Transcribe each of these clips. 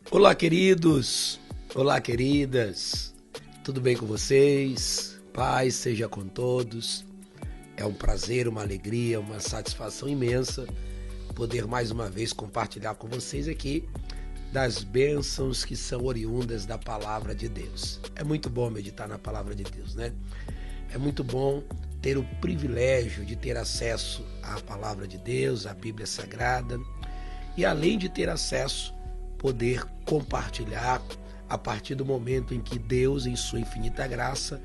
Olá, queridos! Olá, queridas! Tudo bem com vocês? Paz seja com todos. É um prazer, uma alegria, uma satisfação imensa poder mais uma vez compartilhar com vocês aqui das bênçãos que são oriundas da palavra de Deus. É muito bom meditar na palavra de Deus, né? É muito bom ter o privilégio de ter acesso à palavra de Deus, à Bíblia Sagrada, e além de ter acesso, poder compartilhar a partir do momento em que Deus, em sua infinita graça,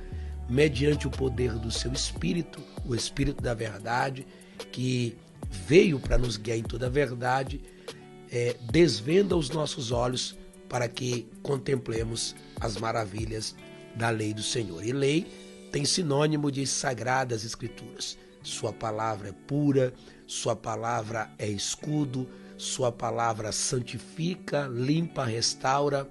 mediante o poder do seu Espírito, o Espírito da verdade, que veio para nos guiar em toda a verdade, desvenda os nossos olhos para que contemplemos as maravilhas da lei do Senhor. E lei tem sinônimo de sagradas escrituras. Sua palavra é pura, sua palavra é escudo, sua palavra santifica, limpa, restaura,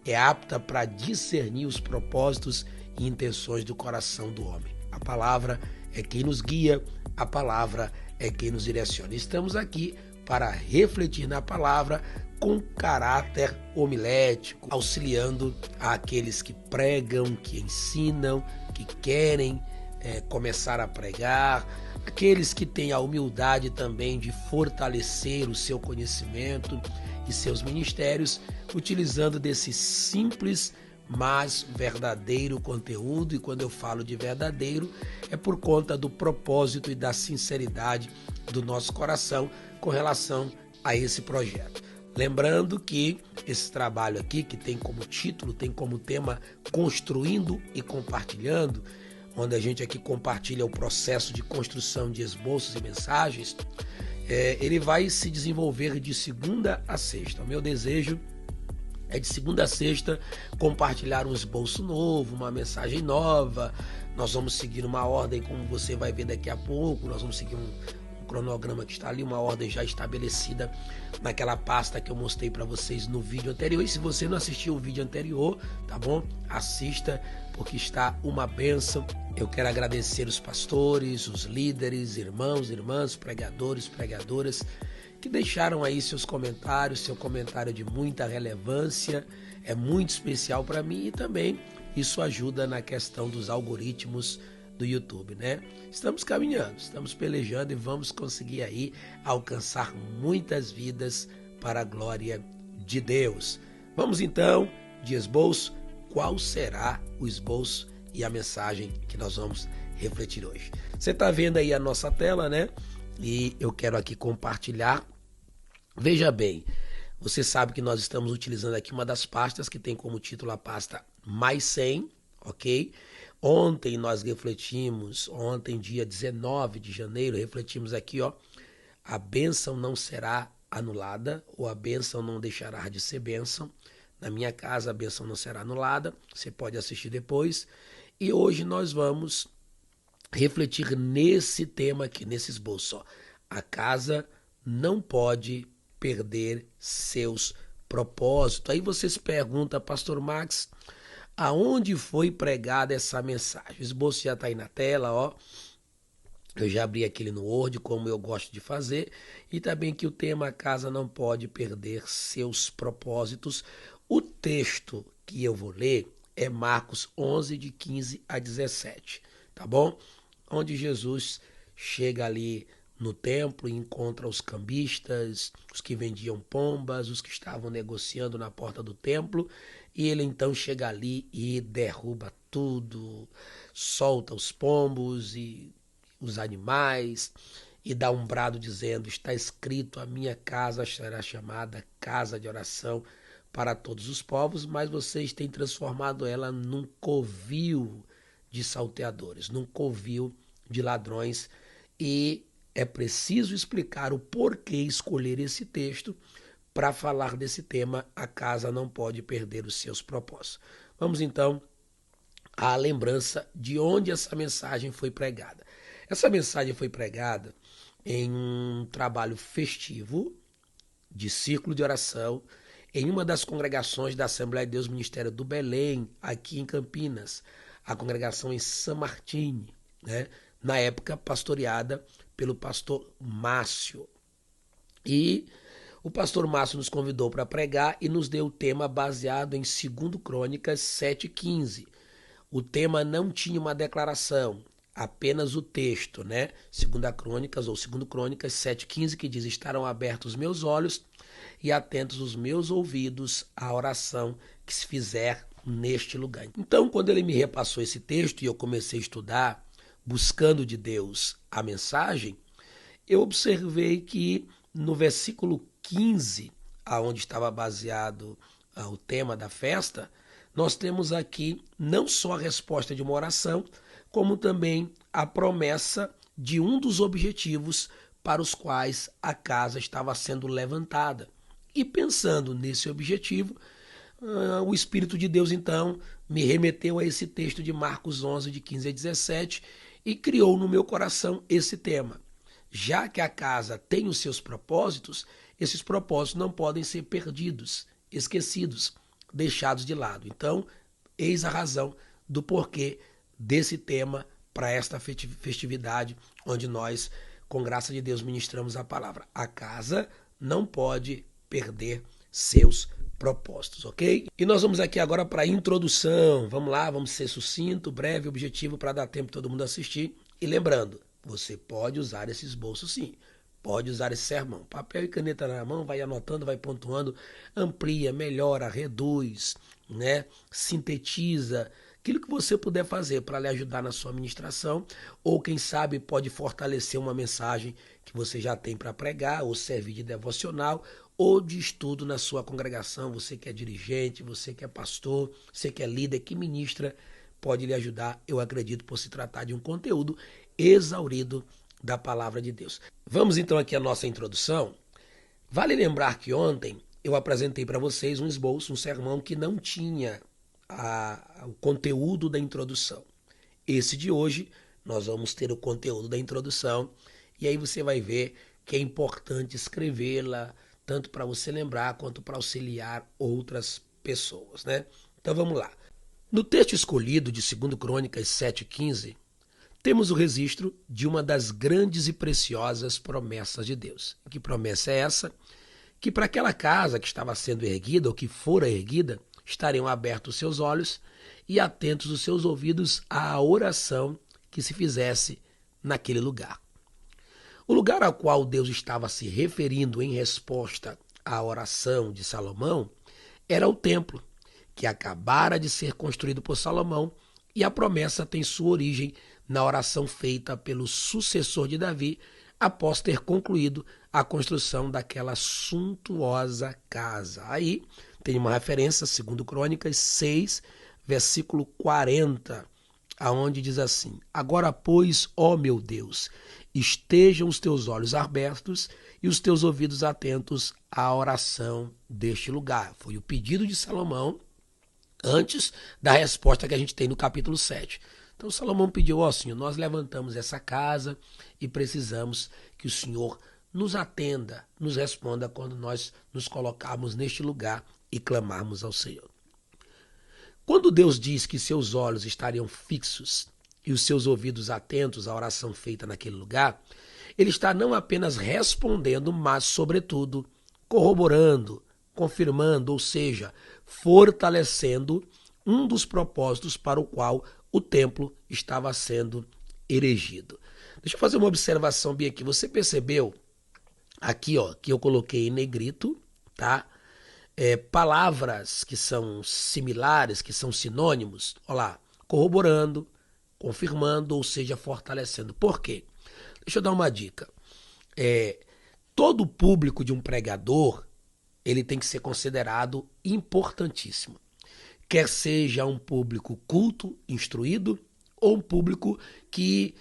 é apta para discernir os propósitos e intenções do coração do homem. A palavra é quem nos guia, a palavra é quem nos direciona. Estamos aqui para refletir na palavra com caráter homilético, auxiliando aqueles que pregam, que ensinam, que querem começar a pregar, aqueles que têm a humildade também de fortalecer o seu conhecimento e seus ministérios, utilizando desse simples, mas verdadeiro conteúdo. E quando eu falo de verdadeiro, é por conta do propósito e da sinceridade do nosso coração com relação a esse projeto. Lembrando que esse trabalho aqui, que tem como título, tem como tema Construindo e Compartilhando, onde a gente aqui compartilha o processo de construção de esboços e mensagens, ele vai se desenvolver de segunda a sexta. O meu desejo é de segunda a sexta compartilhar um esboço novo, uma mensagem nova. Nós vamos seguir uma ordem, como você vai ver daqui a pouco, nós vamos seguir um cronograma que está ali, uma ordem já estabelecida naquela pasta que eu mostrei para vocês no vídeo anterior. E se você não assistiu o vídeo anterior, tá bom? Assista, porque está uma bênção. Eu quero agradecer os pastores, os líderes, irmãos, irmãs, pregadores, pregadoras, que deixaram aí seus comentários, seu comentário de muita relevância, é muito especial para mim, e também isso ajuda na questão dos algoritmos do YouTube, né? Estamos caminhando, estamos pelejando e vamos conseguir aí alcançar muitas vidas para a glória de Deus. Vamos então de esboço. Qual será o esboço e a mensagem que nós vamos refletir hoje? Você está vendo aí a nossa tela, né? E eu quero aqui compartilhar. Veja bem, você sabe que nós estamos utilizando aqui uma das pastas que tem como título a pasta Mais 100, ok? Ontem nós refletimos, ontem dia 19 de janeiro, refletimos aqui, ó, a bênção não será anulada, ou a bênção não deixará de ser bênção. Na minha casa a bênção não será anulada, você pode assistir depois. E hoje nós vamos refletir nesse tema aqui, nesse esboço, ó. A casa não pode perder seus propósitos. Aí você se pergunta, Pastor Max, aonde foi pregada essa mensagem? O esboço já está aí na tela, ó. Eu já abri aquele no Word, como eu gosto de fazer. E também que o tema A Casa Não Pode Perder Seus Propósitos. O texto que eu vou ler é Marcos 11, de 15 a 17, tá bom? Onde Jesus chega ali no templo e encontra os cambistas, os que vendiam pombas, os que estavam negociando na porta do templo, e ele então chega ali e derruba tudo, solta os pombos e os animais, e dá um brado dizendo: está escrito, a minha casa será chamada casa de oração para todos os povos, mas vocês têm transformado ela num covil de salteadores, num covil de ladrões. E é preciso explicar o porquê escolher esse texto para falar desse tema. A casa não pode perder os seus propósitos. Vamos então à lembrança de onde essa mensagem foi pregada. Essa mensagem foi pregada em um trabalho festivo de círculo de oração em uma das congregações da Assembleia de Deus Ministério do Belém, aqui em Campinas, a congregação em São Martim, né? Na época pastoreada pelo pastor Márcio. E o pastor Márcio nos convidou para pregar e nos deu o tema baseado em 2 Crônicas 7,15. O tema não tinha uma declaração, apenas o texto, né? 2 Crônicas 7,15, que diz: estarão abertos os meus olhos e atentos os meus ouvidos à oração que se fizer neste lugar. Então, quando ele me repassou esse texto e eu comecei a estudar, buscando de Deus a mensagem, eu observei que no versículo 15, aonde estava baseado o tema da festa, nós temos aqui não só a resposta de uma oração, como também a promessa de um dos objetivos para os quais a casa estava sendo levantada. E pensando nesse objetivo, o Espírito de Deus então me remeteu a esse texto de Marcos 11, de 15 a 17, e criou no meu coração esse tema. Já que a casa tem os seus propósitos, esses propósitos não podem ser perdidos, esquecidos, deixados de lado. Então, eis a razão do porquê desse tema para esta festividade, onde nós, com graça de Deus, ministramos a palavra. A casa não pode perder seus propósitos, ok? E nós vamos aqui agora para a introdução. Vamos lá, vamos ser sucinto, breve, objetivo, para dar tempo todo mundo assistir. E lembrando, você pode usar esse esboço sim, pode usar esse sermão. Papel e caneta na mão, vai anotando, vai pontuando, amplia, melhora, reduz, né? Sintetiza, aquilo que você puder fazer para lhe ajudar na sua ministração, ou quem sabe pode fortalecer uma mensagem que você já tem para pregar, ou servir de devocional, ou de estudo na sua congregação. Você que é dirigente, você que é pastor, você que é líder, que ministra, pode lhe ajudar, eu acredito, por se tratar de um conteúdo exaurido da palavra de Deus. Vamos então aqui à nossa introdução. Vale lembrar que ontem eu apresentei para vocês um esboço, um sermão que não tinha o conteúdo da introdução. Esse de hoje, nós vamos ter o conteúdo da introdução, e aí você vai ver que é importante escrevê-la, tanto para você lembrar, quanto para auxiliar outras pessoas, né? Então vamos lá. No texto escolhido de 2 Crônicas 7,15, temos o registro de uma das grandes e preciosas promessas de Deus. Que promessa é essa? Que para aquela casa que estava sendo erguida, ou que fora erguida, estariam abertos os seus olhos e atentos os seus ouvidos à oração que se fizesse naquele lugar. O lugar ao qual Deus estava se referindo em resposta à oração de Salomão era o templo, que acabara de ser construído por Salomão, e a promessa tem sua origem na oração feita pelo sucessor de Davi após ter concluído a construção daquela suntuosa casa. Aí tem uma referência, 2 Crônicas 6, versículo 40, aonde diz assim: agora, pois, ó meu Deus, estejam os teus olhos abertos e os teus ouvidos atentos à oração deste lugar. Foi o pedido de Salomão antes da resposta que a gente tem no capítulo 7. Então Salomão pediu: ó Senhor, nós levantamos essa casa e precisamos que o Senhor nos atenda, nos responda quando nós nos colocarmos neste lugar e clamarmos ao Senhor. Quando Deus diz que seus olhos estariam fixos e os seus ouvidos atentos à oração feita naquele lugar, ele está não apenas respondendo, mas, sobretudo, corroborando, confirmando, ou seja, fortalecendo um dos propósitos para o qual o templo estava sendo erigido. Deixa eu fazer uma observação bem aqui. Você percebeu aqui, ó, que eu coloquei em negrito, tá? Palavras que são similares, que são sinônimos, olha lá, corroborando, confirmando, ou seja, fortalecendo. Por quê? Deixa eu dar uma dica. Todo público de um pregador, ele tem que ser considerado importantíssimo. Quer seja um público culto, instruído, ou um público que,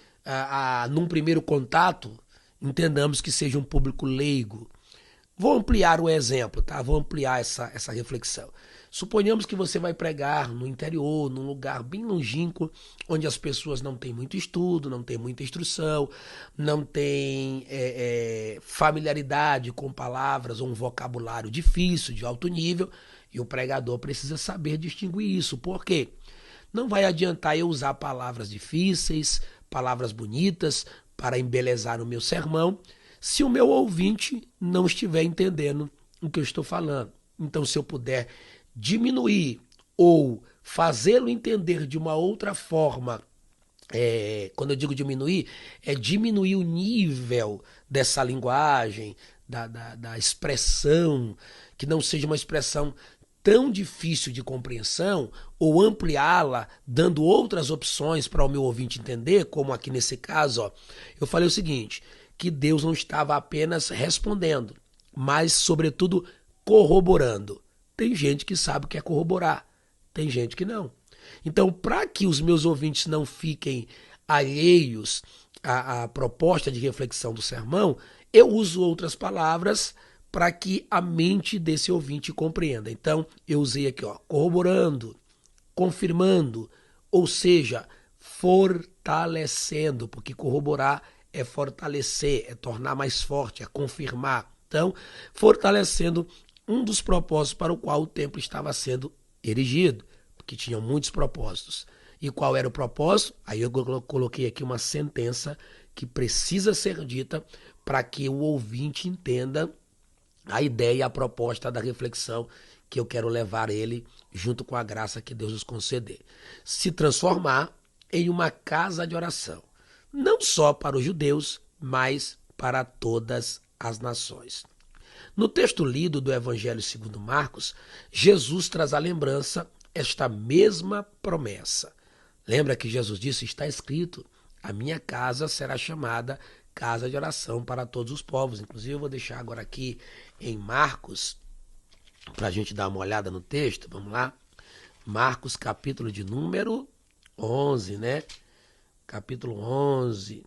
num primeiro contato, entendamos que seja um público leigo. Vou ampliar o exemplo, tá? Vou ampliar essa reflexão. Suponhamos que você vai pregar no interior, num lugar bem longínquo, onde as pessoas não têm muito estudo, não têm muita instrução, não têm familiaridade com palavras ou um vocabulário difícil, de alto nível, e o pregador precisa saber distinguir isso. Por quê? Não vai adiantar eu usar palavras difíceis, palavras bonitas para embelezar o meu sermão, se o meu ouvinte não estiver entendendo o que eu estou falando. Então, se eu puder diminuir ou fazê-lo entender de uma outra forma, quando eu digo diminuir, é diminuir o nível dessa linguagem, da expressão, que não seja uma expressão tão difícil de compreensão, ou ampliá-la, dando outras opções para o meu ouvinte entender, como aqui nesse caso, ó, eu falei o seguinte, que Deus não estava apenas respondendo, mas, sobretudo, corroborando. Tem gente que sabe o que é corroborar, tem gente que não. Então, para que os meus ouvintes não fiquem alheios à proposta de reflexão do sermão, eu uso outras palavras para que a mente desse ouvinte compreenda. Então, eu usei aqui, ó, corroborando, confirmando, ou seja, fortalecendo, porque corroborar é fortalecer, é tornar mais forte, é confirmar. Então, fortalecendo um dos propósitos para o qual o templo estava sendo erigido, porque tinham muitos propósitos. E qual era o propósito? Aí eu coloquei aqui uma sentença que precisa ser dita para que o ouvinte entenda a ideia e a proposta da reflexão que eu quero levar ele junto com a graça que Deus nos conceder. Se transformar em uma casa de oração, não só para os judeus, mas para todas as nações. No texto lido do Evangelho segundo Marcos, Jesus traz à lembrança esta mesma promessa. Lembra que Jesus disse, está escrito, a minha casa será chamada casa de oração para todos os povos. Inclusive eu vou deixar agora aqui em Marcos, para a gente dar uma olhada no texto, vamos lá. Marcos, capítulo de número 11, né? Capítulo 11,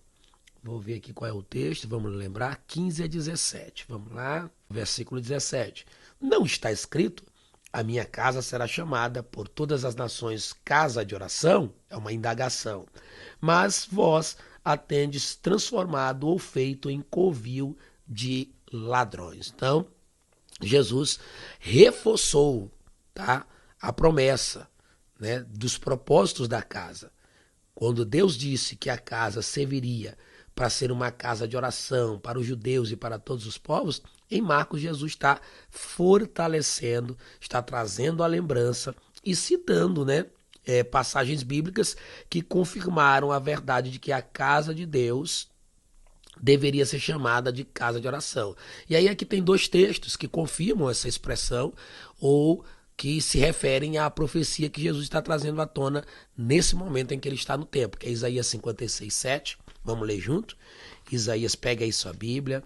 vou ver aqui qual é o texto, vamos lembrar, 15 a 17. Vamos lá, versículo 17. Não está escrito, a minha casa será chamada por todas as nações casa de oração? É uma indagação. Mas vós a tendes transformado ou feito em covil de ladrões. Então, Jesus reforçou, tá, a promessa, né, dos propósitos da casa. Quando Deus disse que a casa serviria para ser uma casa de oração para os judeus e para todos os povos, em Marcos Jesus está fortalecendo, está trazendo a lembrança e citando, né, passagens bíblicas que confirmaram a verdade de que a casa de Deus deveria ser chamada de casa de oração. E aí aqui tem dois textos que confirmam essa expressão ou que se referem à profecia que Jesus está trazendo à tona nesse momento em que ele está no templo, que é Isaías 56, 7. Vamos ler junto? Isaías, pega aí sua Bíblia.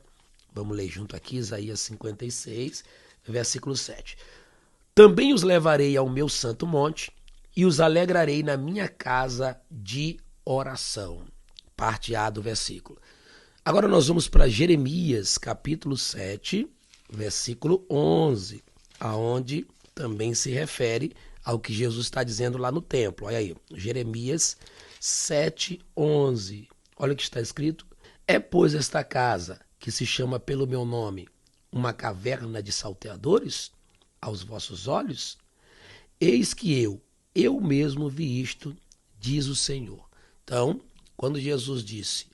Vamos ler junto aqui, Isaías 56, versículo 7. Também os levarei ao meu santo monte e os alegrarei na minha casa de oração. Parte A do versículo. Agora nós vamos para Jeremias, capítulo 7, versículo 11, aonde também se refere ao que Jesus está dizendo lá no templo. Olha aí, Jeremias 7, 11. Olha o que está escrito. É, pois, esta casa, que se chama pelo meu nome, uma caverna de salteadores aos vossos olhos? Eis que eu mesmo vi isto, diz o Senhor. Então, quando Jesus disse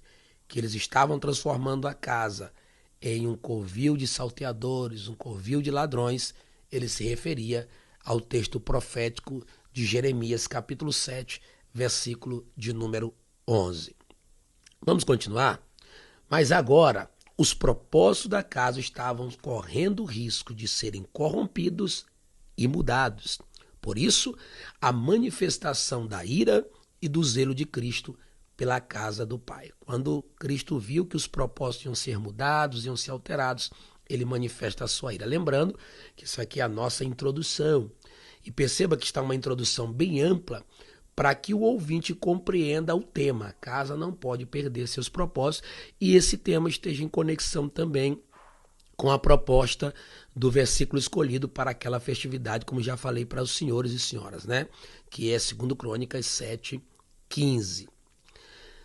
que eles estavam transformando a casa em um covil de salteadores, um covil de ladrões, ele se referia ao texto profético de Jeremias, capítulo 7, versículo de número 11. Vamos continuar? Mas agora, os propósitos da casa estavam correndo o risco de serem corrompidos e mudados. Por isso, a manifestação da ira e do zelo de Cristo pela casa do Pai. Quando Cristo viu que os propósitos iam ser mudados, iam ser alterados, ele manifesta a sua ira. Lembrando que isso aqui é a nossa introdução. E perceba que está uma introdução bem ampla para que o ouvinte compreenda o tema. A casa não pode perder seus propósitos e esse tema esteja em conexão também com a proposta do versículo escolhido para aquela festividade, como já falei para os senhores e senhoras, né? Que é 2 Crônicas 7, 15.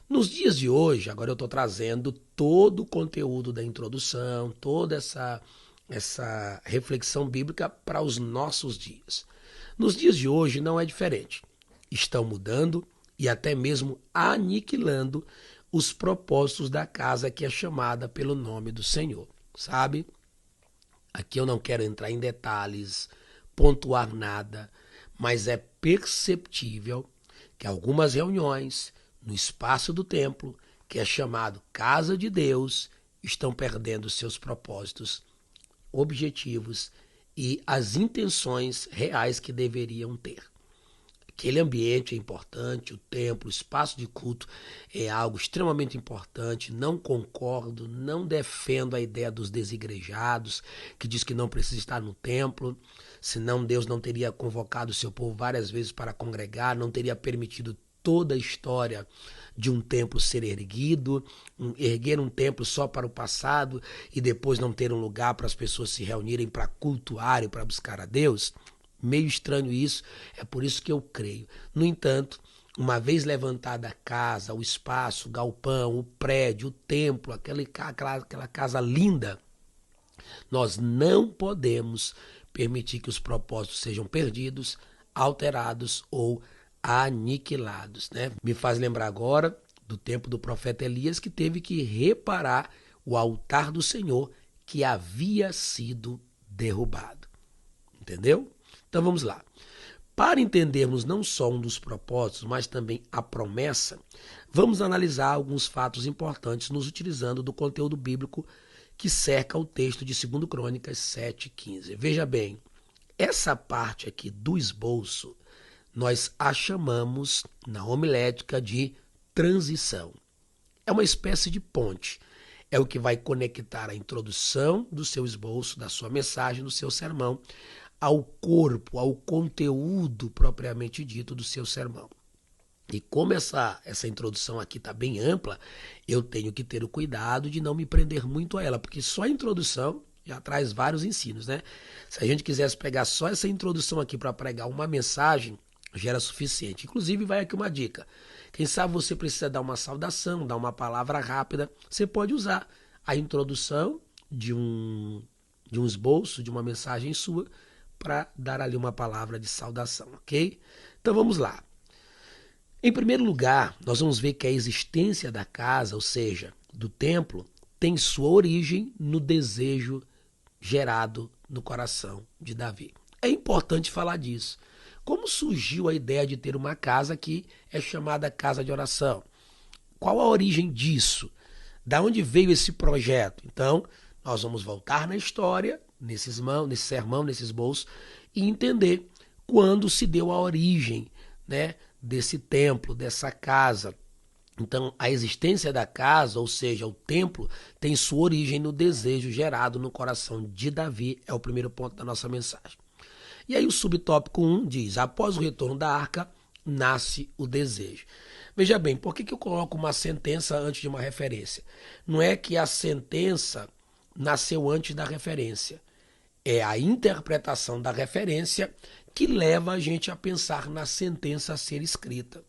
Nos dias de hoje, agora eu estou trazendo todo o conteúdo da introdução, toda essa reflexão bíblica para os nossos dias. Nos dias de hoje não é diferente. Estão mudando e até mesmo aniquilando os propósitos da casa que é chamada pelo nome do Senhor, sabe? Aqui eu não quero entrar em detalhes, pontuar nada, mas é perceptível que algumas reuniões no espaço do templo, que é chamado Casa de Deus, estão perdendo seus propósitos, objetivos e as intenções reais que deveriam ter. Aquele ambiente é importante, o templo, o espaço de culto é algo extremamente importante. Não concordo, não defendo a ideia dos desigrejados, que diz que não precisa estar no templo, senão Deus não teria convocado o seu povo várias vezes para congregar, não teria permitido toda a história de um templo ser erguido, erguer um templo só para o passado e depois não ter um lugar para as pessoas se reunirem para cultuar e para buscar a Deus. Meio estranho isso, é por isso que eu creio. No entanto, uma vez levantada a casa, o espaço, o galpão, o prédio, o templo, aquela casa linda, nós não podemos permitir que os propósitos sejam perdidos, alterados ou aniquilados, né? Me faz lembrar agora do tempo do profeta Elias, que teve que reparar o altar do Senhor que havia sido derrubado. Entendeu? Então vamos lá. Para entendermos não só um dos propósitos, mas também a promessa, vamos analisar alguns fatos importantes nos utilizando do conteúdo bíblico que cerca o texto de 2 Crônicas 7,15. Veja bem, essa parte aqui do esboço, nós a chamamos na homilética de transição. É uma espécie de ponte. É o que vai conectar a introdução do seu esboço, da sua mensagem, do seu sermão, ao corpo, ao conteúdo propriamente dito do seu sermão. E como essa introdução aqui está bem ampla, eu tenho que ter o cuidado de não me prender muito a ela, porque só a introdução já traz vários ensinos, né? Se a gente quisesse pegar só essa introdução aqui para pregar uma mensagem, já era suficiente. Inclusive, vai aqui uma dica. Quem sabe você precisa dar uma saudação, dar uma palavra rápida, você pode usar a introdução de um esboço, de uma mensagem sua, para dar ali uma palavra de saudação, ok? Então vamos lá. Em primeiro lugar, nós vamos ver que a existência da casa, ou seja, do templo, tem sua origem no desejo gerado no coração de Davi. É importante falar disso. Como surgiu a ideia de ter uma casa que é chamada casa de oração? Qual a origem disso? Da onde veio esse projeto? Então, nós vamos voltar na história, nesse sermão, nesse esboço, e entender quando se deu a origem, né, desse templo, dessa casa. Então, a existência da casa, ou seja, o templo, tem sua origem no desejo gerado no coração de Davi, é o primeiro ponto da nossa mensagem. E aí o subtópico 1 diz, após o retorno da arca, nasce o desejo. Veja bem, por que eu coloco uma sentença antes de uma referência? Não é que a sentença nasceu antes da referência. É a interpretação da referência que leva a gente a pensar na sentença a ser escrita.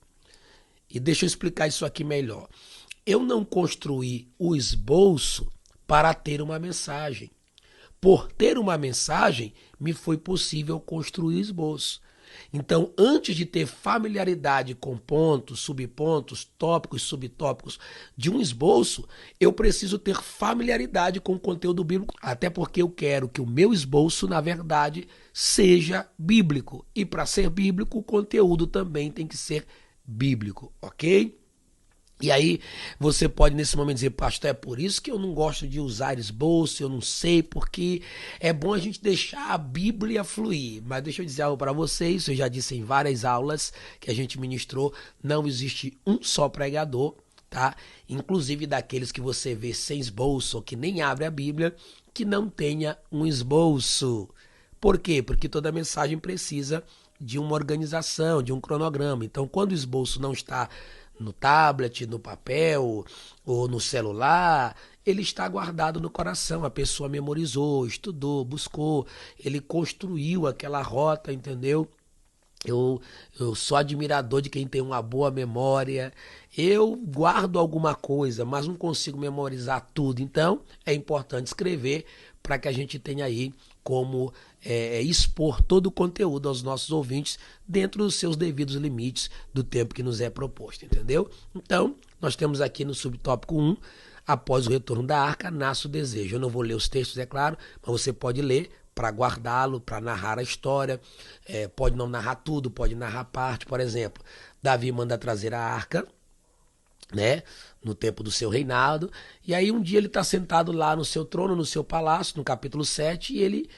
E deixa eu explicar isso aqui melhor. Eu não construí o esboço para ter uma mensagem. Por ter uma mensagem, me foi possível construir o esboço. Então, antes de ter familiaridade com pontos, subpontos, tópicos, subtópicos de um esboço, eu preciso ter familiaridade com o conteúdo bíblico, até porque eu quero que o meu esboço, na verdade, seja bíblico. E para ser bíblico, o conteúdo também tem que ser bíblico, ok? E aí você pode nesse momento dizer, pastor, é por isso que eu não gosto de usar esboço, eu não sei, porque é bom a gente deixar a Bíblia fluir. Mas deixa eu dizer algo para vocês, eu já disse em várias aulas que a gente ministrou, não existe um só pregador, tá? Inclusive daqueles que você vê sem esboço ou que nem abre a Bíblia, que não tenha um esboço. Por quê? Porque toda mensagem precisa de uma organização, de um cronograma. Então, quando o esboço não está no tablet, no papel ou no celular, ele está guardado no coração. A pessoa memorizou, estudou, buscou, ele construiu aquela rota, entendeu? Eu sou admirador de quem tem uma boa memória. Eu guardo alguma coisa, mas não consigo memorizar tudo. Então, é importante escrever para que a gente tenha aí como expor todo o conteúdo aos nossos ouvintes dentro dos seus devidos limites do tempo que nos é proposto, entendeu? Então, nós temos aqui no subtópico 1, após o retorno da arca, nasce o desejo. Eu não vou ler os textos, é claro, mas você pode ler para guardá-lo, para narrar a história. Pode não narrar tudo, pode narrar parte. Por exemplo, Davi manda trazer a arca, né, no tempo do seu reinado, e aí um dia ele está sentado lá no seu trono, no seu palácio, no capítulo 7, e ele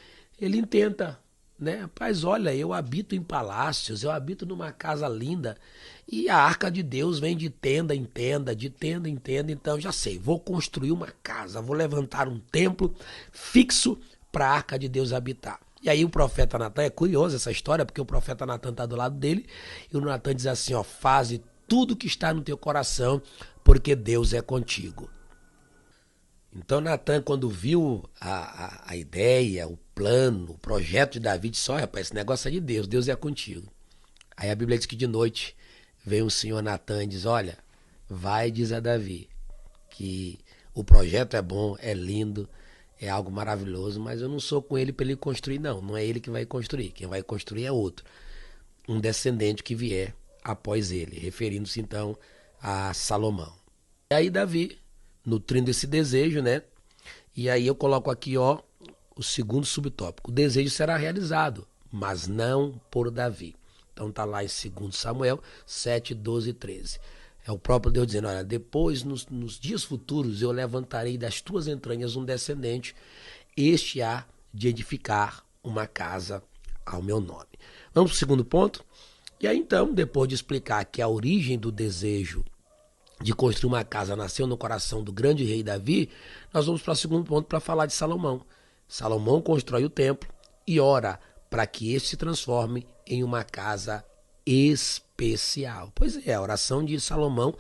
intenta, né, rapaz, olha, eu habito em palácios, eu habito numa casa linda, e a arca de Deus vem de tenda em tenda, de tenda em tenda, então já sei, vou construir uma casa, vou levantar um templo fixo para a arca de Deus habitar. E aí o profeta Natan, é curioso essa história, porque o profeta Natan está do lado dele, e o Natan diz assim, ó, faze tudo que está no teu coração, porque Deus é contigo. Então Natan, quando viu a ideia, o plano, o projeto de Davi, disse, olha, rapaz, esse negócio é de Deus, Deus é contigo. Aí a Bíblia diz que de noite veio o senhor Natan e diz, olha, vai e diz a Davi que o projeto é bom, é lindo, é algo maravilhoso, mas eu não sou com ele para ele construir, não é ele que vai construir, quem vai construir é outro, um descendente que vier após ele, referindo-se então a Salomão. E aí Davi, nutrindo esse desejo, né? E aí eu coloco aqui, ó, o segundo subtópico. O desejo será realizado, mas não por Davi. Então tá lá em 2 Samuel 7, 12 e 13. É o próprio Deus dizendo, olha, depois nos dias futuros eu levantarei das tuas entranhas um descendente, este há de edificar uma casa ao meu nome. Vamos para o segundo ponto? E aí então, depois de explicar que a origem do desejo de construir uma casa nasceu no coração do grande rei Davi, nós vamos para o segundo ponto para falar de Salomão. Salomão constrói o templo e ora para que este se transforme em uma casa especial. Pois é, a oração de Salomão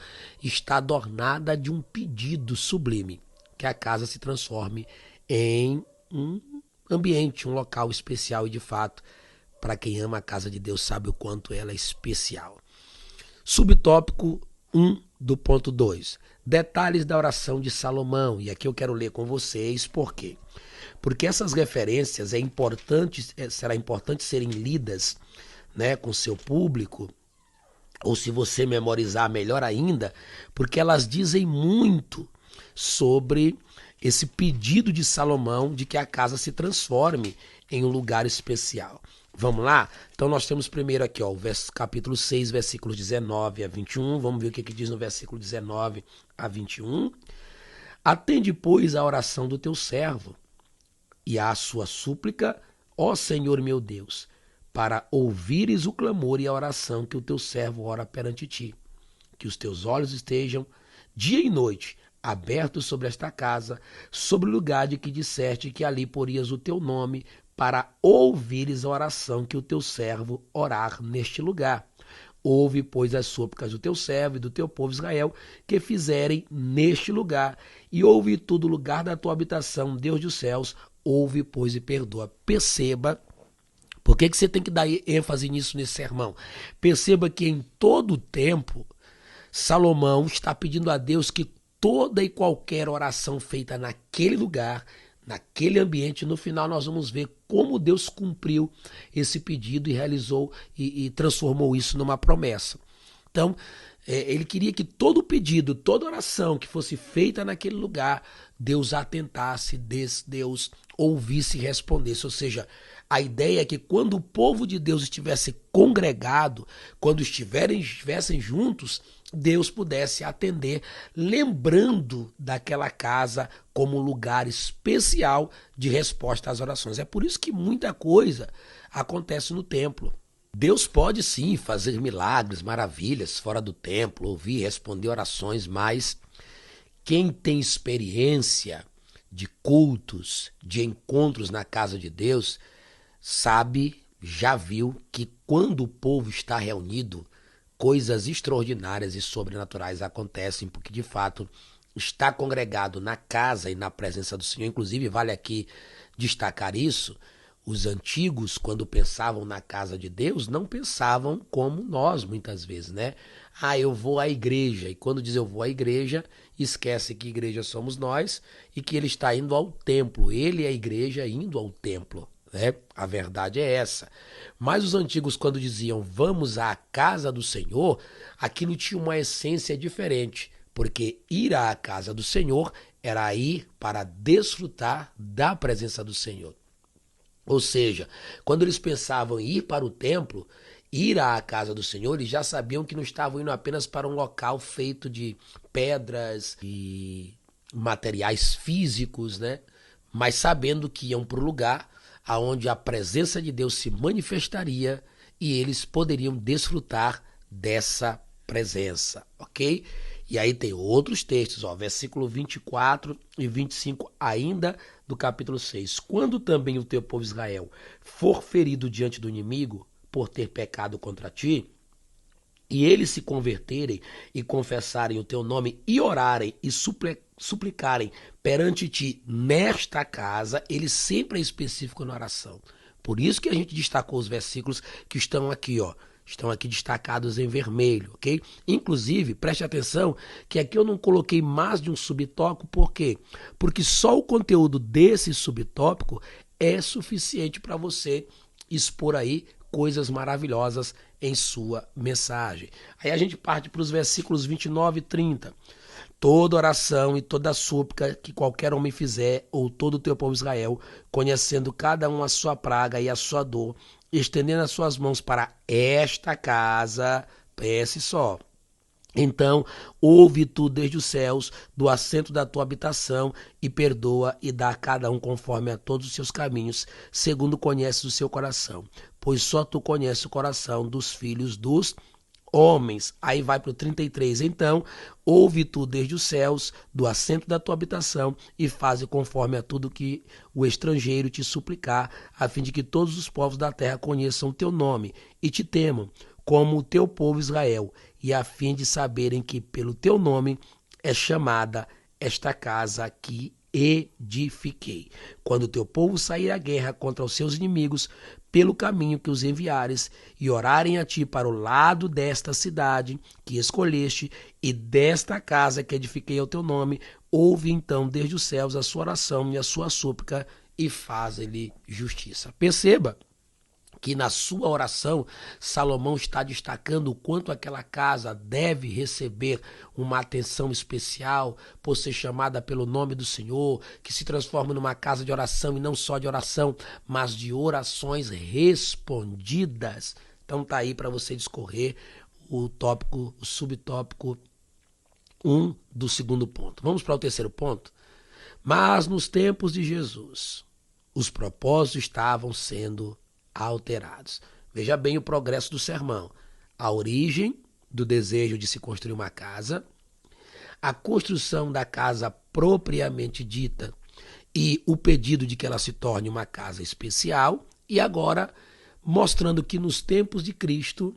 está adornada de um pedido sublime, que a casa se transforme em um ambiente, um local especial e de fato, para quem ama a casa de Deus sabe o quanto ela é especial. Subtópico 1 do ponto 2. Detalhes da oração de Salomão. E aqui eu quero ler com vocês por quê? Porque essas referências será importante serem lidas, né, com seu público, ou se você memorizar melhor ainda, porque elas dizem muito sobre esse pedido de Salomão de que a casa se transforme em um lugar especial. Vamos lá? Então nós temos primeiro aqui, ó, o capítulo 6, versículos 19 a 21. Vamos ver o que diz no versículo 19 a 21. Atende, pois, a oração do teu servo e a sua súplica, ó Senhor meu Deus, para ouvires o clamor e a oração que o teu servo ora perante ti. Que os teus olhos estejam dia e noite abertos sobre esta casa, sobre o lugar de que disseste que ali porias o teu nome, para ouvires a oração que o teu servo orar neste lugar. Ouve, pois, as súplicas do teu servo e do teu povo Israel, que fizerem neste lugar, e ouve tudo o lugar da tua habitação, Deus dos céus, ouve, pois, e perdoa. Perceba, por que você tem que dar ênfase nisso nesse sermão? Perceba que em todo o tempo, Salomão está pedindo a Deus que toda e qualquer oração feita naquele lugar, naquele ambiente, no final nós vamos ver como Deus cumpriu esse pedido e realizou e transformou isso numa promessa. Então, ele queria que todo pedido, toda oração que fosse feita naquele lugar, Deus atentasse, Deus ouvisse e respondesse. Ou seja, a ideia é que quando o povo de Deus estivesse congregado, quando estivessem juntos, Deus pudesse atender, lembrando daquela casa como um lugar especial de resposta às orações. É por isso que muita coisa acontece no templo. Deus pode sim fazer milagres, maravilhas fora do templo, ouvir e responder orações, mas quem tem experiência de cultos, de encontros na casa de Deus, sabe, já viu que quando o povo está reunido, coisas extraordinárias e sobrenaturais acontecem, porque de fato está congregado na casa e na presença do Senhor. Inclusive, vale aqui destacar isso, os antigos, quando pensavam na casa de Deus, não pensavam como nós, muitas vezes, né? Eu vou à igreja, e quando diz eu vou à igreja, esquece que igreja somos nós e que ele está indo ao templo, ele é a igreja indo ao templo. Né? A verdade é essa. Mas os antigos, quando diziam vamos à casa do Senhor, aquilo tinha uma essência diferente. porque ir à casa do Senhor era ir para desfrutar da presença do Senhor. Ou seja, quando eles pensavam em ir para o templo, ir à casa do Senhor, eles já sabiam que não estavam indo apenas para um local feito de pedras e materiais físicos, né? Mas sabendo que iam para o lugar onde a presença de Deus se manifestaria e eles poderiam desfrutar dessa presença, ok? E aí tem outros textos, ó, versículo 24 e 25 ainda do capítulo 6. Quando também o teu povo Israel for ferido diante do inimigo por ter pecado contra ti, e eles se converterem e confessarem o teu nome e orarem e suplicarem perante ti nesta casa, ele sempre é específico na oração. Por isso que a gente destacou os versículos que estão aqui, ó. Estão aqui destacados em vermelho, ok? Inclusive, preste atenção que aqui eu não coloquei mais de um subtópico, por quê? Porque só o conteúdo desse subtópico é suficiente para você expor aí coisas maravilhosas em sua mensagem. Aí a gente parte para os versículos 29 e 30. Toda oração e toda súplica que qualquer homem fizer, ou todo o teu povo Israel, conhecendo cada um a sua praga e a sua dor, estendendo as suas mãos para esta casa, pense só. Então, ouve tu desde os céus, do assento da tua habitação, e perdoa e dá a cada um conforme a todos os seus caminhos, segundo conheces o seu coração. Pois só tu conheces o coração dos filhos dos homens. Aí vai para o 33. Então, ouve tu desde os céus, do assento da tua habitação, e faze conforme a tudo que o estrangeiro te suplicar, a fim de que todos os povos da terra conheçam o teu nome e te temam, como o teu povo Israel, e a fim de saberem que pelo teu nome é chamada esta casa que edifiquei. Quando o teu povo sair à guerra contra os seus inimigos, pelo caminho que os enviares, e orarem a ti para o lado desta cidade que escolheste, e desta casa que edifiquei ao teu nome, ouve então desde os céus a sua oração e a sua súplica, e faze-lhe justiça. Perceba que na sua oração, Salomão está destacando o quanto aquela casa deve receber uma atenção especial por ser chamada pelo nome do Senhor, que se transforma numa casa de oração, e não só de oração, mas de orações respondidas. Então tá aí para você discorrer o tópico, o subtópico 1 do segundo ponto. Vamos para o terceiro ponto? Mas nos tempos de Jesus, os propósitos estavam sendo alterados. Veja bem o progresso do sermão. A origem do desejo de se construir uma casa, a construção da casa propriamente dita e o pedido de que ela se torne uma casa especial, e agora mostrando que nos tempos de Cristo,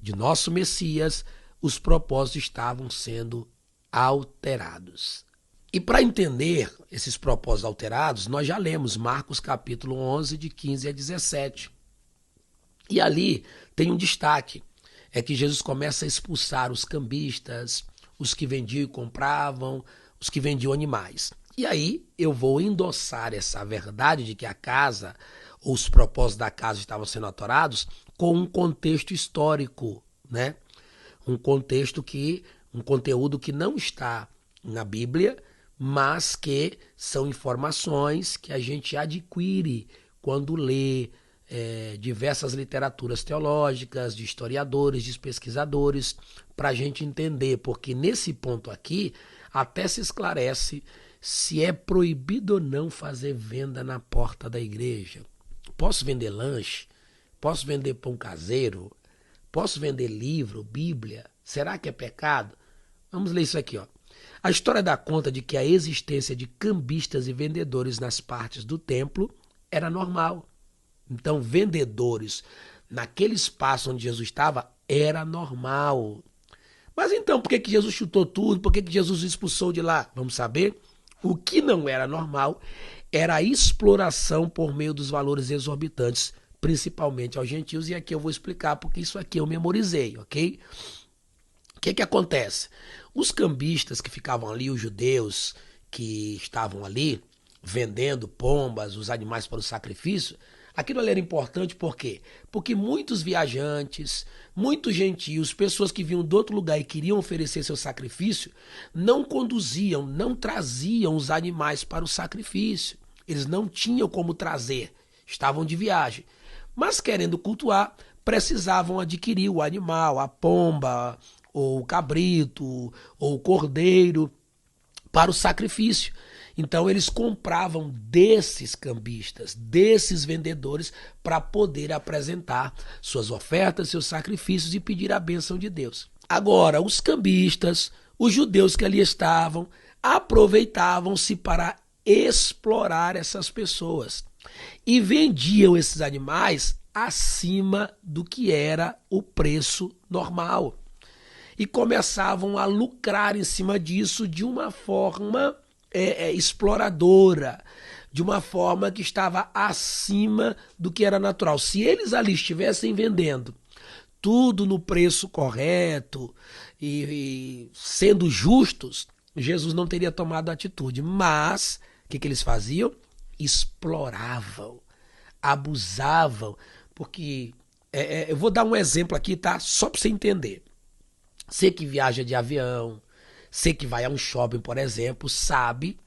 de nosso Messias, os propósitos estavam sendo alterados. E para entender esses propósitos alterados, nós já lemos Marcos capítulo 11, de 15 a 17. E ali tem um destaque, é que Jesus começa a expulsar os cambistas, os que vendiam e compravam, os que vendiam animais. E aí eu vou endossar essa verdade de que a casa, ou os propósitos da casa estavam sendo alterados, com um contexto histórico, né? Um conteúdo que não está na Bíblia, mas que são informações que a gente adquire quando lê diversas literaturas teológicas, de historiadores, de pesquisadores, para a gente entender, porque nesse ponto aqui até se esclarece se é proibido ou não fazer venda na porta da igreja. Posso vender lanche? Posso vender pão caseiro? Posso vender livro, Bíblia? Será que é pecado? Vamos ler isso aqui, ó. A história dá conta de que a existência de cambistas e vendedores nas partes do templo era normal. Então, vendedores naquele espaço onde Jesus estava era normal. Mas então, por que Jesus chutou tudo? Por que Jesus expulsou de lá? Vamos saber? O que não era normal era a exploração por meio dos valores exorbitantes, principalmente aos gentios, e aqui eu vou explicar porque isso aqui eu memorizei, ok? O que acontece? Os cambistas que ficavam ali, os judeus que estavam ali vendendo pombas, os animais para o sacrifício, Aquilo ali era importante por quê? Porque muitos viajantes, muitos gentios, pessoas que vinham de outro lugar e queriam oferecer seu sacrifício, não conduziam, não traziam os animais para o sacrifício. Eles não tinham como trazer, estavam de viagem. Mas querendo cultuar, precisavam adquirir o animal, a pomba, ou o cabrito, ou o cordeiro, para o sacrifício. Então eles compravam desses cambistas, desses vendedores, para poder apresentar suas ofertas, seus sacrifícios e pedir a bênção de Deus. Agora, os cambistas, os judeus que ali estavam, aproveitavam-se para explorar essas pessoas e vendiam esses animais acima do que era o preço normal. E começavam a lucrar em cima disso de uma forma exploradora, de uma forma que estava acima do que era natural. Se eles ali estivessem vendendo tudo no preço correto e sendo justos, Jesus não teria tomado atitude. Mas o que eles faziam? Exploravam, abusavam, porque eu vou dar um exemplo aqui, tá? Só para você entender. Você que viaja de avião, você que vai a um shopping, por exemplo, sabe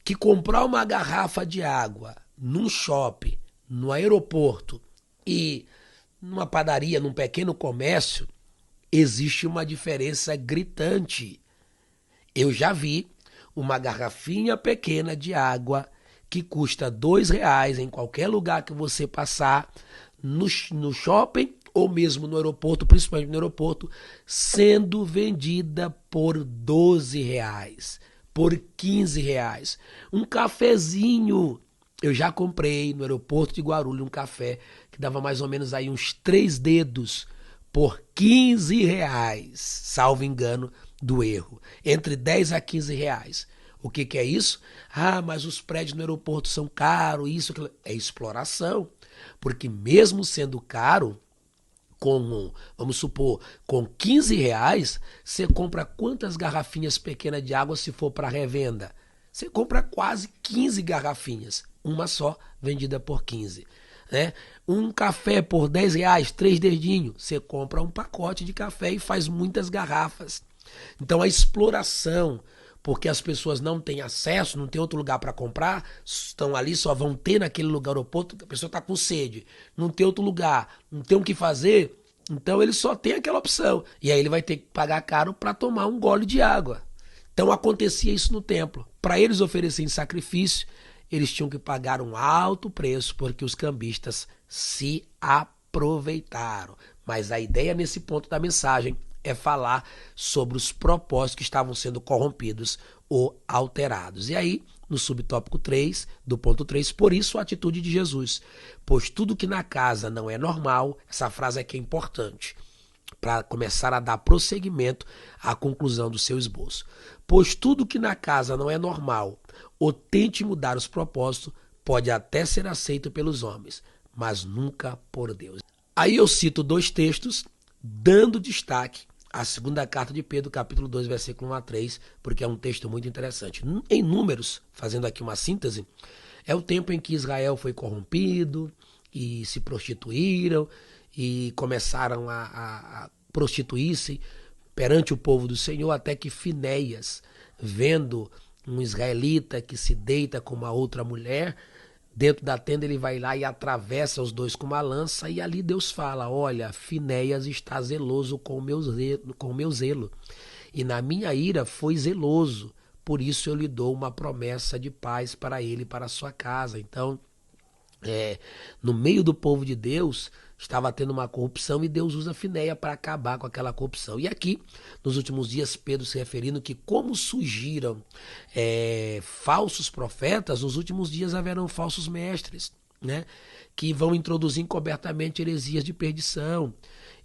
que comprar uma garrafa de água num shopping, no aeroporto e numa padaria, num pequeno comércio, existe uma diferença gritante. Eu já vi uma garrafinha pequena de água que custa R$ 2 em qualquer lugar que você passar, no shopping ou mesmo no aeroporto, principalmente no aeroporto, sendo vendida por R$ 12, por R$ 15. Um cafezinho. Eu já comprei no aeroporto de Guarulhos um café que dava mais ou menos aí uns 3 dedos por R$ 15, salvo engano do erro. Entre 10 a R$ 15. O que é isso? Ah, mas os prédios no aeroporto são caros, isso, aquilo. É exploração. Porque mesmo sendo caro, vamos supor, com R$ 15, você compra quantas garrafinhas pequenas de água se for para revenda? Você compra quase 15 garrafinhas, uma só vendida por 15. Né? Um café por R$ 10, 3 dedinhos, você compra um pacote de café e faz muitas garrafas. Então a exploração, porque as pessoas não têm acesso, não tem outro lugar para comprar, estão ali, só vão ter naquele lugar aeroporto, a pessoa está com sede, não tem outro lugar, não tem o que fazer, então ele só tem aquela opção. E aí ele vai ter que pagar caro para tomar um gole de água. Então acontecia isso no templo. Para eles oferecerem sacrifício, eles tinham que pagar um alto preço, porque os cambistas se aproveitaram. Mas a ideia nesse ponto da mensagem é falar sobre os propósitos que estavam sendo corrompidos ou alterados. E aí, no subtópico 3, do ponto 3, por isso a atitude de Jesus. Pois tudo que na casa não é normal, essa frase aqui é importante, para começar a dar prosseguimento à conclusão do seu esboço. Pois tudo que na casa não é normal, ou tente mudar os propósitos, pode até ser aceito pelos homens, mas nunca por Deus. Aí eu cito 2 textos, dando destaque à segunda carta de Pedro, capítulo 2, versículo 1 a 3, porque é um texto muito interessante. Em Números, fazendo aqui uma síntese, é o tempo em que Israel foi corrompido e se prostituíram e começaram a prostituir-se perante o povo do Senhor, até que Finéias, vendo um israelita que se deita com uma outra mulher, dentro da tenda ele vai lá e atravessa os dois com uma lança, e ali Deus fala: olha, Finéias está zeloso com o meu zelo, e na minha ira foi zeloso, por isso eu lhe dou uma promessa de paz para ele e para a sua casa. Então, no meio do povo de Deus estava tendo uma corrupção, e Deus usa Finéia para acabar com aquela corrupção. E aqui, nos últimos dias, Pedro se referindo que como surgiram falsos profetas, nos últimos dias haverão falsos mestres, né, que vão introduzir encobertamente heresias de perdição,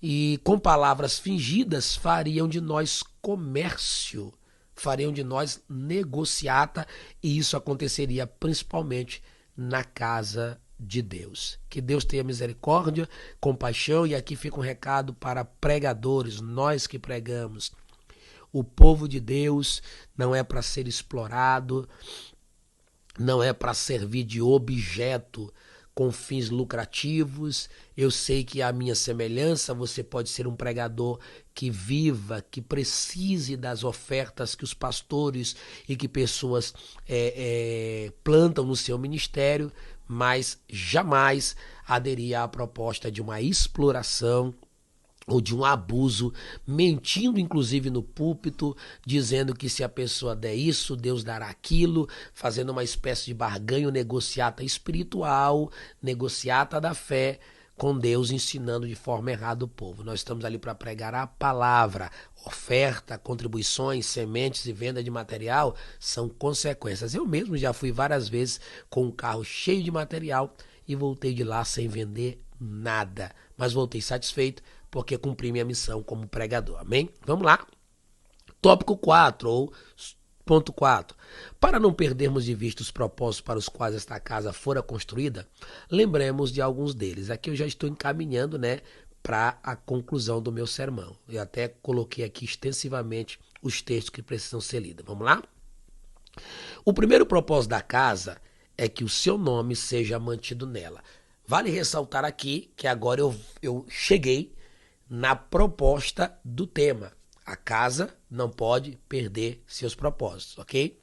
e com palavras fingidas fariam de nós comércio, fariam de nós negociata, e isso aconteceria principalmente na casa de Deus. Que Deus tenha misericórdia, compaixão, e aqui fica um recado para pregadores, nós que pregamos. O povo de Deus não é para ser explorado, não é para servir de objeto com fins lucrativos. Eu sei que à minha semelhança você pode ser um pregador que viva, que precise das ofertas que os pastores e que pessoas plantam no seu ministério, mas jamais aderir à proposta de uma exploração ou de um abuso, mentindo inclusive no púlpito, dizendo que se a pessoa der isso, Deus dará aquilo, fazendo uma espécie de barganho negociata espiritual, negociata da fé, com Deus ensinando de forma errada o povo. Nós estamos ali para pregar a palavra. Oferta, contribuições, sementes e venda de material são consequências. Eu mesmo já fui várias vezes com um carro cheio de material e voltei de lá sem vender nada, mas voltei satisfeito porque cumpri minha missão como pregador. Amém? Vamos lá. Tópico 4, ou ponto 4. Para não perdermos de vista os propósitos para os quais esta casa fora construída, lembremos de alguns deles. Aqui eu já estou encaminhando, para a conclusão do meu sermão. Eu até coloquei aqui extensivamente os textos que precisam ser lidos. Vamos lá? O primeiro propósito da casa é que o seu nome seja mantido nela. Vale ressaltar aqui que agora eu cheguei na proposta do tema. A casa não pode perder seus propósitos, ok?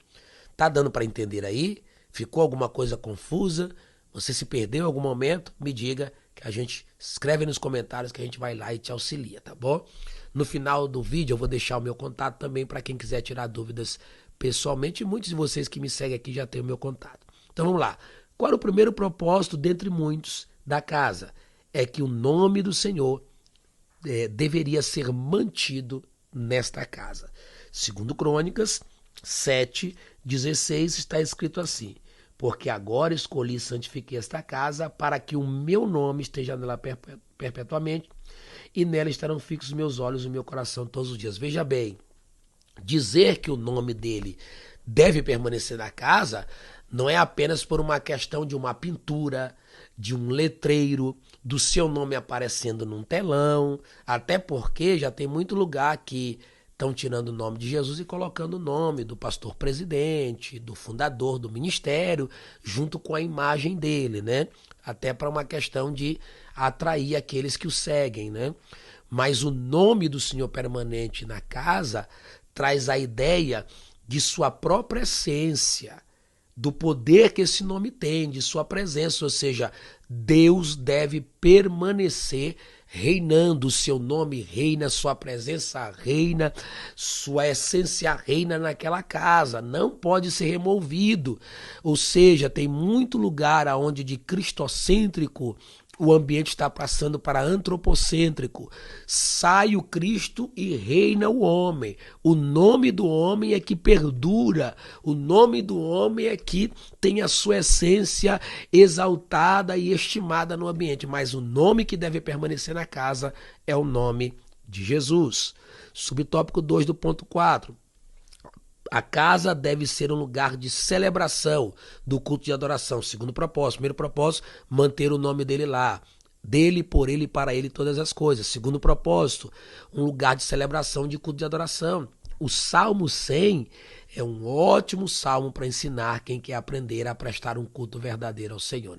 Tá dando para entender aí? Ficou alguma coisa confusa? Você se perdeu em algum momento? Me diga, que a gente escreve nos comentários que a gente vai lá e te auxilia, tá bom? No final do vídeo eu vou deixar o meu contato também para quem quiser tirar dúvidas pessoalmente. Muitos de vocês que me seguem aqui já têm o meu contato. Então vamos lá. Qual é o primeiro propósito, dentre muitos, da casa? É que o nome do Senhor deveria ser mantido nesta casa. Segundo Crônicas 7:16 está escrito assim: porque agora escolhi e santifiquei esta casa para que o meu nome esteja nela perpetuamente e nela estarão fixos meus olhos e o meu coração todos os dias. Veja bem, dizer que o nome dele deve permanecer na casa não é apenas por uma questão de uma pintura, de um letreiro, do seu nome aparecendo num telão, até porque já tem muito lugar que estão tirando o nome de Jesus e colocando o nome do pastor presidente, do fundador do ministério, junto com a imagem dele, Até para uma questão de atrair aqueles que o seguem, Mas o nome do Senhor permanente na casa traz a ideia de sua própria essência, do poder que esse nome tem, de sua presença, ou seja, Deus deve permanecer reinando, o seu nome reina, sua presença reina, sua essência reina naquela casa, não pode ser removido. Ou seja, tem muito lugar onde de cristocêntrico o ambiente está passando para antropocêntrico. Sai o Cristo e reina o homem. O nome do homem é que perdura. O nome do homem é que tem a sua essência exaltada e estimada no ambiente. Mas o nome que deve permanecer na casa é o nome de Jesus. Subtópico 2 do ponto 4. A casa deve ser um lugar de celebração do culto de adoração. Segundo propósito. Primeiro propósito, manter o nome dele lá. Dele, por ele e para ele todas as coisas. Segundo propósito, um lugar de celebração de culto de adoração. O Salmo 100 é um ótimo salmo para ensinar quem quer aprender a prestar um culto verdadeiro ao Senhor,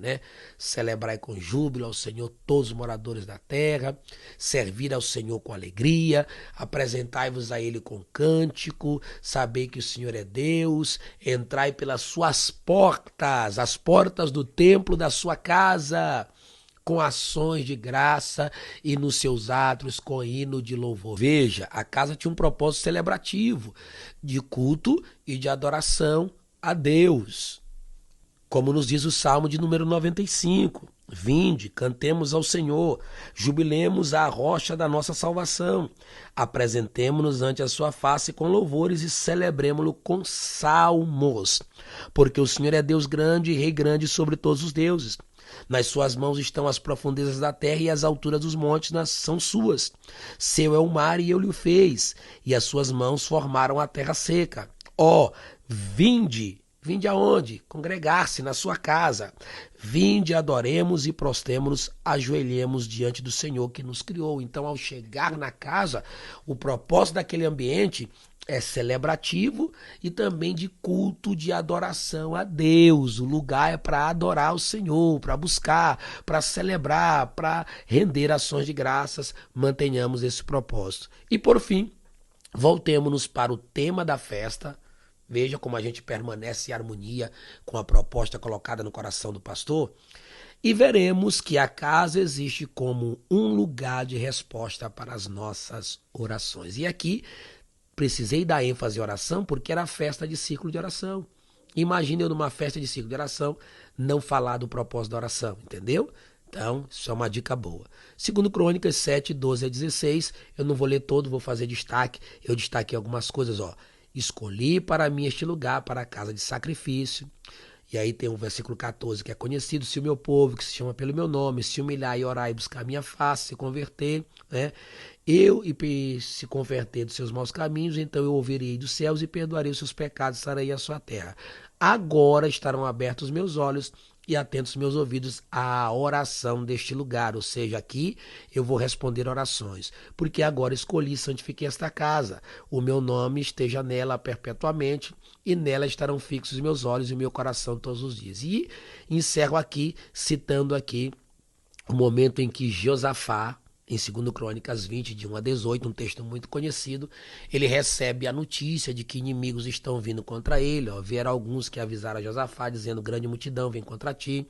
Celebrai com júbilo ao Senhor todos os moradores da terra, servir ao Senhor com alegria, apresentai-vos a Ele com cântico, saber que o Senhor é Deus, entrai pelas suas portas, as portas do templo da sua casa, com ações de graça e nos seus átrios com hino de louvor. Veja, a casa tinha um propósito celebrativo, de culto e de adoração a Deus. Como nos diz o Salmo de número 95. Vinde, cantemos ao Senhor, jubilemos à rocha da nossa salvação, apresentemo-nos ante a sua face com louvores e celebremo-lo com salmos, porque o Senhor é Deus grande e Rei grande sobre todos os deuses. Nas suas mãos estão as profundezas da terra e as alturas dos montes são suas. Seu é o mar e ele o fez, e as suas mãos formaram a terra seca. Vinde aonde? Congregar-se na sua casa. Vinde, adoremos e prostremo-nos, ajoelhemos diante do Senhor que nos criou. Então, ao chegar na casa, o propósito daquele ambiente é celebrativo e também de culto de adoração a Deus. O lugar é para adorar o Senhor, para buscar, para celebrar, para render ações de graças. Mantenhamos esse propósito. E por fim, voltemos para o tema da festa. Veja como a gente permanece em harmonia com a proposta colocada no coração do pastor. E veremos que a casa existe como um lugar de resposta para as nossas orações. E aqui precisei dar ênfase à oração porque era festa de círculo de oração. Imagina eu numa festa de círculo de oração não falar do propósito da oração, entendeu? Então, isso é uma dica boa. Segundo Crônicas 7, 12 a 16, eu não vou ler todo, vou fazer destaque. Eu destaquei algumas coisas, ó. Escolhi para mim este lugar, para a casa de sacrifício. E aí tem o versículo 14, que é conhecido: se o meu povo, que se chama pelo meu nome, se humilhar e orar e buscar a minha face, se converter, né? E se converter dos seus maus caminhos, então eu ouvirei dos céus e perdoarei os seus pecados e sararei a sua terra. Agora estarão abertos os meus olhos e atentos meus ouvidos à oração deste lugar. Ou seja, aqui eu vou responder orações, porque agora escolhi e santifiquei esta casa. O meu nome esteja nela perpetuamente, e nela estarão fixos os meus olhos e o meu coração todos os dias. E encerro aqui, citando aqui o momento em que Josafá, em 2 Crônicas 20, de 1 a 18, um texto muito conhecido, ele recebe a notícia de que inimigos estão vindo contra ele. Vieram alguns que avisaram a Josafá, dizendo: grande multidão vem contra ti.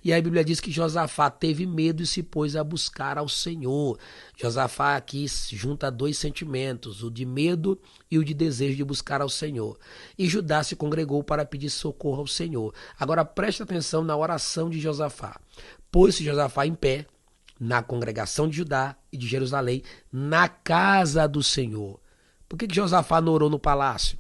E a Bíblia diz que Josafá teve medo e se pôs a buscar ao Senhor. Josafá aqui junta dois sentimentos, o de medo e o de desejo de buscar ao Senhor. E Judá se congregou para pedir socorro ao Senhor. Agora preste atenção na oração de Josafá. Pôs-se Josafá em pé na congregação de Judá e de Jerusalém, na casa do Senhor. Por que Josafá não orou no palácio?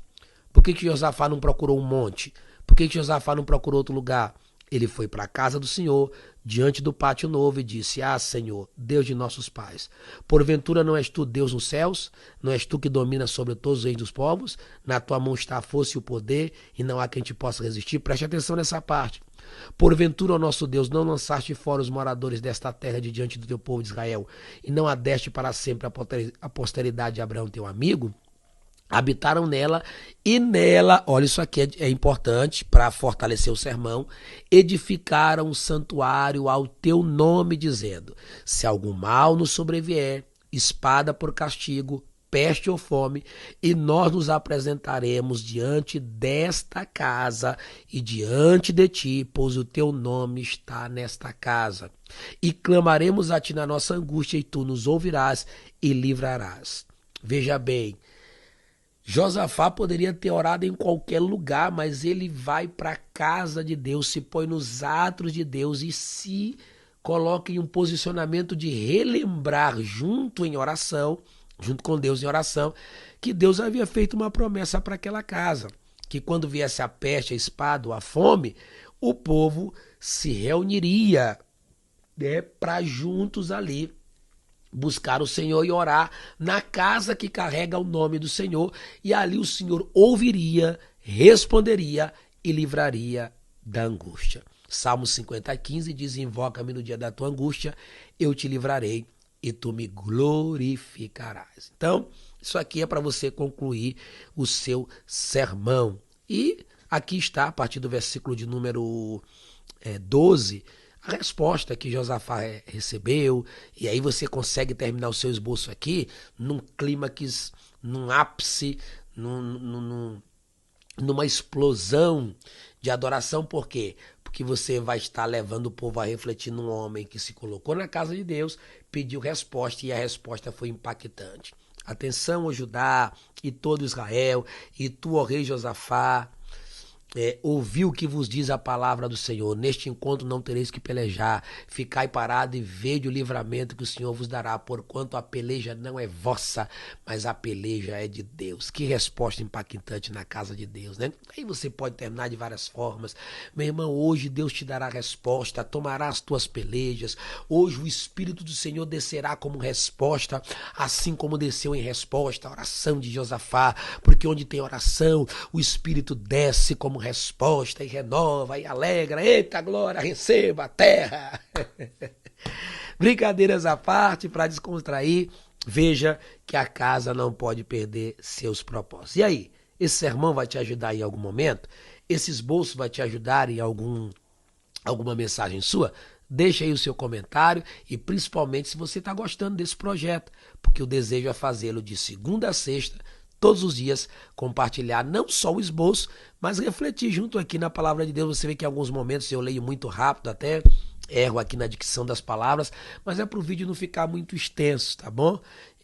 Por que Josafá não procurou um monte? Por que Josafá não procurou outro lugar? Ele foi para a casa do Senhor, diante do pátio novo, e disse: ah, Senhor, Deus de nossos pais, porventura não és tu Deus nos céus? Não és tu que domina sobre todos os reis dos povos? Na tua mão está a força e o poder, e não há quem te possa resistir. Preste atenção nessa parte. Porventura, ó nosso Deus, não lançaste fora os moradores desta terra de diante do teu povo de Israel, e não adeste para sempre a posteridade de Abraão, teu amigo? Habitaram nela, e nela, olha, isso aqui é importante para fortalecer o sermão, edificaram um santuário ao teu nome, dizendo: se algum mal nos sobrevier, espada por castigo, peste ou fome, e nós nos apresentaremos diante desta casa e diante de ti, pois o teu nome está nesta casa. E clamaremos a ti na nossa angústia, e tu nos ouvirás e livrarás. Veja bem, Josafá poderia ter orado em qualquer lugar, mas ele vai para a casa de Deus, se põe nos atos de Deus e se coloca em um posicionamento de relembrar junto com Deus em oração, que Deus havia feito uma promessa para aquela casa, que quando viesse a peste, a espada ou a fome, o povo se reuniria, né, para juntos ali buscar o Senhor e orar na casa que carrega o nome do Senhor, e ali o Senhor ouviria, responderia e livraria da angústia. Salmo 50:15 diz: invoca-me no dia da tua angústia, eu te livrarei e tu me glorificarás. Então, isso aqui é para você concluir o seu sermão. E aqui está, a partir do versículo de número 12, a resposta que Josafá recebeu. E aí você consegue terminar o seu esboço aqui num clímax, num ápice, numa explosão de adoração. Por quê? Porque você vai estar levando o povo a refletir num homem que se colocou na casa de Deus, pediu resposta, e a resposta foi impactante. Atenção, ó Judá e todo Israel, e tu, ó rei Josafá, ouviu o que vos diz a palavra do Senhor. Neste encontro não tereis que pelejar. Ficai parado e vede o livramento que o Senhor vos dará, porquanto a peleja não é vossa, mas a peleja é de Deus. Que resposta impactante na casa de Deus, né? Aí você pode terminar de várias formas. Meu irmão, hoje Deus te dará resposta, tomará as tuas pelejas. Hoje o Espírito do Senhor descerá como resposta, assim como desceu em resposta a oração de Josafá, porque onde tem oração, o Espírito desce como resposta e renova e alegra. Eita glória, receba a terra. Brincadeiras à parte, para descontrair, veja que a casa não pode perder seus propósitos. E aí, esse sermão vai te ajudar em algum momento? Esse esboço vai te ajudar em alguma mensagem sua? Deixa aí o seu comentário e principalmente se você está gostando desse projeto, porque o desejo é fazê-lo de segunda a sexta, todos os dias, compartilhar não só o esboço, mas refletir junto aqui na palavra de Deus. Você vê que em alguns momentos eu leio muito rápido, até erro aqui na dicção das palavras, mas é para o vídeo não ficar muito extenso, tá bom?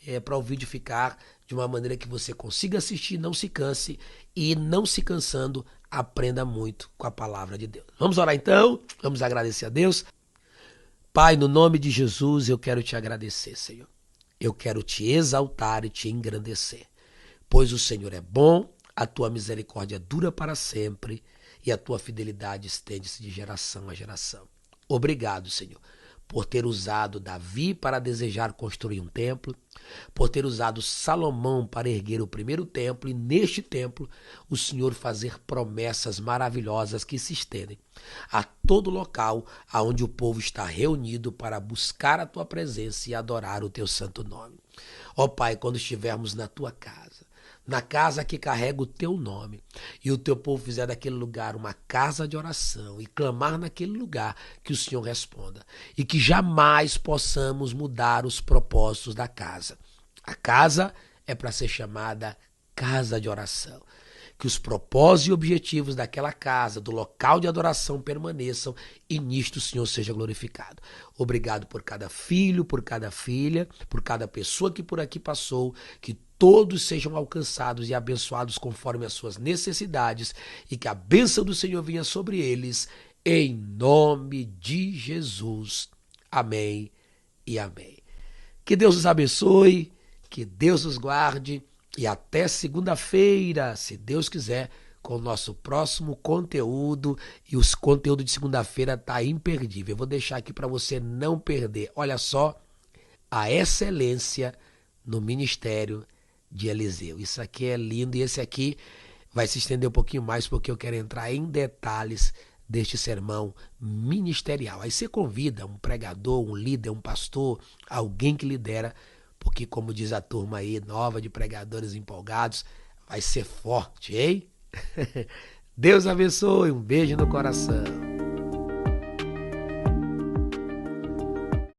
É para o vídeo ficar de uma maneira que você consiga assistir, não se canse e não se cansando, aprenda muito com a palavra de Deus. Vamos orar então? Vamos agradecer a Deus? Pai, no nome de Jesus, eu quero te agradecer, Senhor. Eu quero te exaltar e te engrandecer, pois o Senhor é bom, a tua misericórdia dura para sempre e a tua fidelidade estende-se de geração a geração. Obrigado, Senhor, por ter usado Davi para desejar construir um templo, por ter usado Salomão para erguer o primeiro templo e neste templo o Senhor fazer promessas maravilhosas que se estendem a todo local aonde o povo está reunido para buscar a tua presença e adorar o teu santo nome. Ó Pai, quando estivermos na tua casa, na casa que carrega o teu nome, e o teu povo fizer daquele lugar uma casa de oração e clamar naquele lugar, que o Senhor responda e que jamais possamos mudar os propósitos da casa. A casa é para ser chamada casa de oração. Que os propósitos e objetivos daquela casa, do local de adoração permaneçam e nisto o Senhor seja glorificado. Obrigado por cada filho, por cada filha, por cada pessoa que por aqui passou, que todos sejam alcançados e abençoados conforme as suas necessidades e que a bênção do Senhor venha sobre eles, em nome de Jesus. Amém e amém. Que Deus os abençoe, que Deus os guarde e até segunda-feira, se Deus quiser, com o nosso próximo conteúdo. E os conteúdos de segunda-feira tá imperdível. Eu vou deixar aqui para você não perder. Olha só, a excelência no ministério de Eliseu. Isso aqui é lindo e esse aqui vai se estender um pouquinho mais porque eu quero entrar em detalhes deste sermão ministerial. Aí você convida um pregador, um líder, um pastor, alguém que lidera, porque como diz a turma aí nova de pregadores empolgados, vai ser forte, hein? Deus abençoe, um beijo no coração.